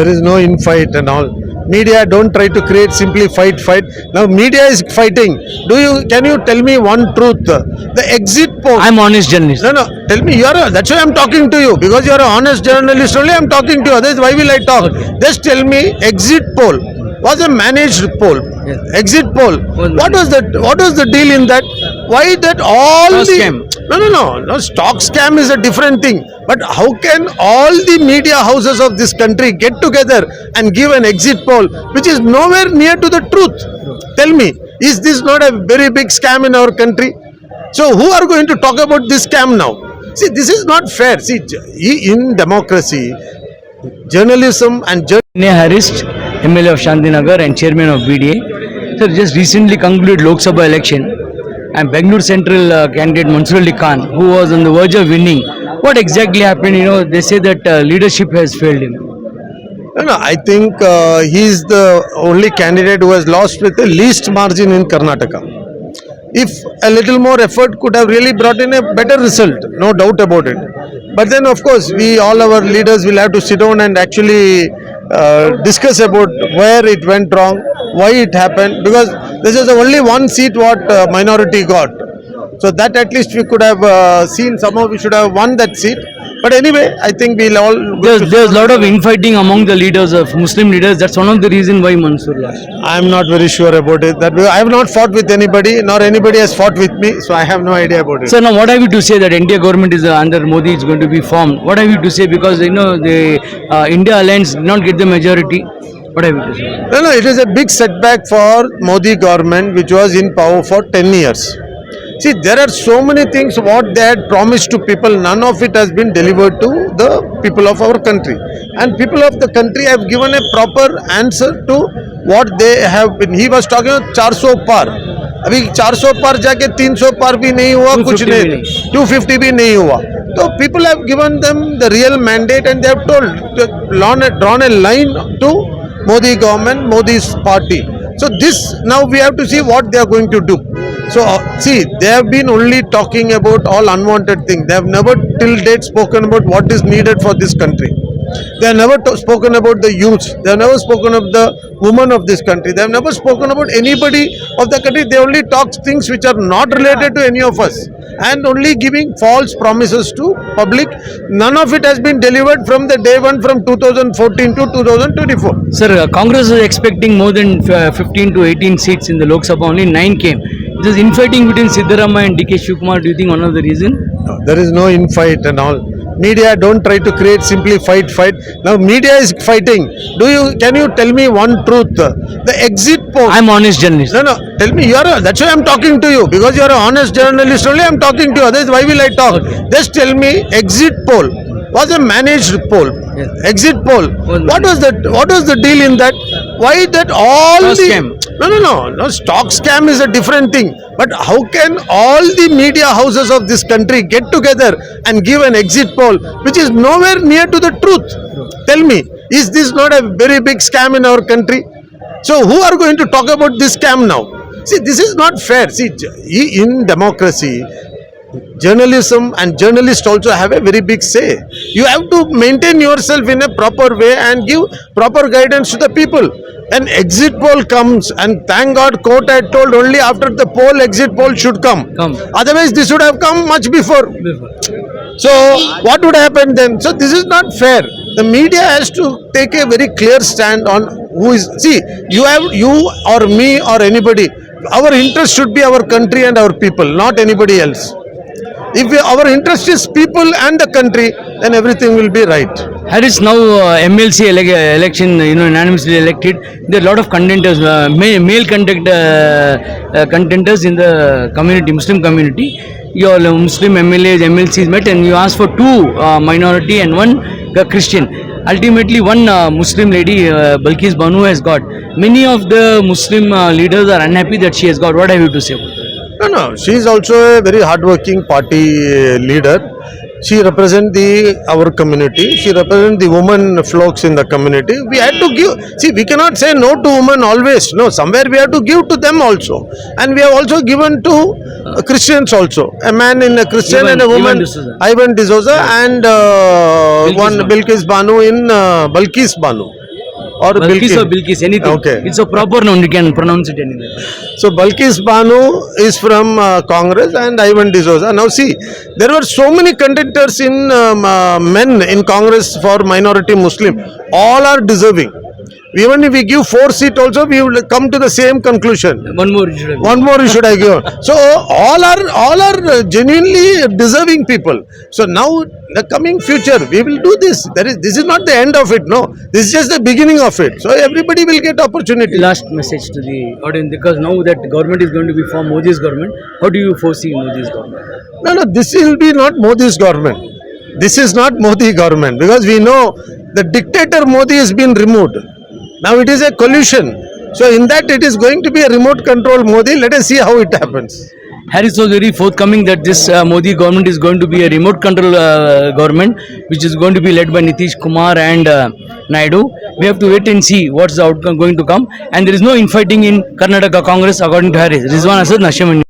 There is no infight and all. Media don't try to create simply fight. Now media is fighting. Can you tell me one truth? The exit poll. I'm honest journalist. No. Tell me. That's why I'm talking to you, because you're an honest journalist. Only I'm talking to you. Otherwise, why will I talk? Okay. Just tell me. Exit poll was a managed poll. Yes. Exit poll. What was that? What was the deal in that? Why that all Stock the scam. No. Stock scam is a different thing. But how can all the media houses of this country get together and give an exit poll which is nowhere near to the truth? Tell me, is this not a very big scam in our country? So who are going to talk about this scam now? See, this is not fair. See, in democracy, journalism and Neha Harris, MLA of Shantinagar and chairman of BDA. Sir, just recently concluded Lok Sabha election and Bangalore Central candidate Mansur Ali Khan, who was on the verge of winning. What exactly happened? They say that leadership has failed him. No, I think he is the only candidate who has lost with the least margin in Karnataka. If a little more effort could have really brought in a better result, no doubt about it. But then, of course, all our leaders will have to sit down and actually discuss about where it went wrong, why it happened, because this is only one seat what minority got. So that at least we could have seen, somehow we should have won that seat. But anyway, I think we'll all... There's a lot of infighting among the leaders of Muslim leaders. That's one of the reasons why Mansur lost. I'm not very sure about it. That I have not fought with anybody, nor anybody has fought with me, so I have no idea about it. So now what have you to say that India government is under Modi is going to be formed? What have you to say, because the India alliance did not get the majority? What have you to say? No, it is a big setback for Modi government, which was in power for 10 years. See, there are so many things what they had promised to people, none of it has been delivered to the people of our country. And people of the country have given a proper answer to what they have been. He was talking about 400 par. अभी 400 par जाके 300 par भी नहीं हुआ, कुछ नहीं, 250 भी नहीं हुआ. So people have given them the real mandate and they have drawn a line to Modi government, Modi's party. So this, now we have to see what they are going to do. So see, they have been only talking about all unwanted things. They have never till date spoken about what is needed for this country. They have never spoken about the youth. They have never spoken of the women of this country. They have never spoken about anybody of the country. They only talk things which are not related to any of us and only giving false promises to public. None of it has been delivered from the day one, from 2014 to 2024. Sir, Congress is expecting more than 15 to 18 seats in the Lok Sabha. Only 9 came. This infighting between Siddaramaiah and DK Shivakumar, do you think one of the reason? No, there is no infight and all. Media don't try to create simply fight. Now media is fighting. Can you tell me one truth? The exit poll. I'm honest journalist. No. Tell me. That's why I'm talking to you, because you're an honest journalist. Only I'm talking to you. Otherwise, why will I talk? Okay. Just tell me. Exit poll was a managed poll. Yes. Exit poll. What was that? What was the deal in that? Why that all Stock the scam. No. Stock scam is a different thing. But how can all the media houses of this country get together and give an exit poll which is nowhere near to the truth? Tell me, is this not a very big scam in our country? So who are going to talk about this scam now? See, this is not fair. See, in democracy, journalism and journalists also have a very big say. You have to maintain yourself in a proper way and give proper guidance to the people. An exit poll comes, and thank God court had told only after the poll exit poll should come. Otherwise this would have come much before. So what would happen then? So this is not fair. The media has to take a very clear stand on who is. See, you or me or anybody. Our interest should be our country and our people, not anybody else. If our interest is people and the country, then everything will be right. Harris now MLC election, unanimously elected. There are a lot of contenders, male contenders in the community, Muslim community. Your Muslim MLAs, MLCs met, and you asked for 2 minority and 1 Christian. Ultimately, one Muslim lady, Balkis Banu, has got. Many of the Muslim leaders are unhappy that she has got. What have you to say about that? No. She is also a very hardworking party leader. She represents our community. She represents the women flocks in the community. We had to give. See, we cannot say no to women always. No, somewhere we have to give to them also. And we have also given to Christians also. A man in a Christian and a woman, Ivan D'Souza, and one Balkis Banu in Balkis Banu. or Balkis or Bilkis, anything. Okay. It's a proper noun. You can pronounce it anywhere. So Balkis Banu is from Congress and Ivan D'Souza. Now see, there were so many contenders in men in Congress for minority Muslim. All are deserving. Even if we give 4 seats also, we will come to the same conclusion. One more. You should have. One more should I give? So all are genuinely deserving people. So now the coming future we will do this. This is not the end of it. No, this is just the beginning of it. So everybody will get opportunity. Last message to the audience, because now that government is going to be for Modi's government, how do you foresee Modi's government? No, this will be not Modi's government. This is not Modi government because we know the dictator Modi has been removed. Now it is a collusion. So in that it is going to be a remote control Modi. Let us see how it happens. Harris was very forthcoming that this Modi government is going to be a remote control government, which is going to be led by Nitish Kumar and Naidu. We have to wait and see what's the outcome going to come. And there is no infighting in Karnataka Congress according to Harris. Rizwan Asad, National Media.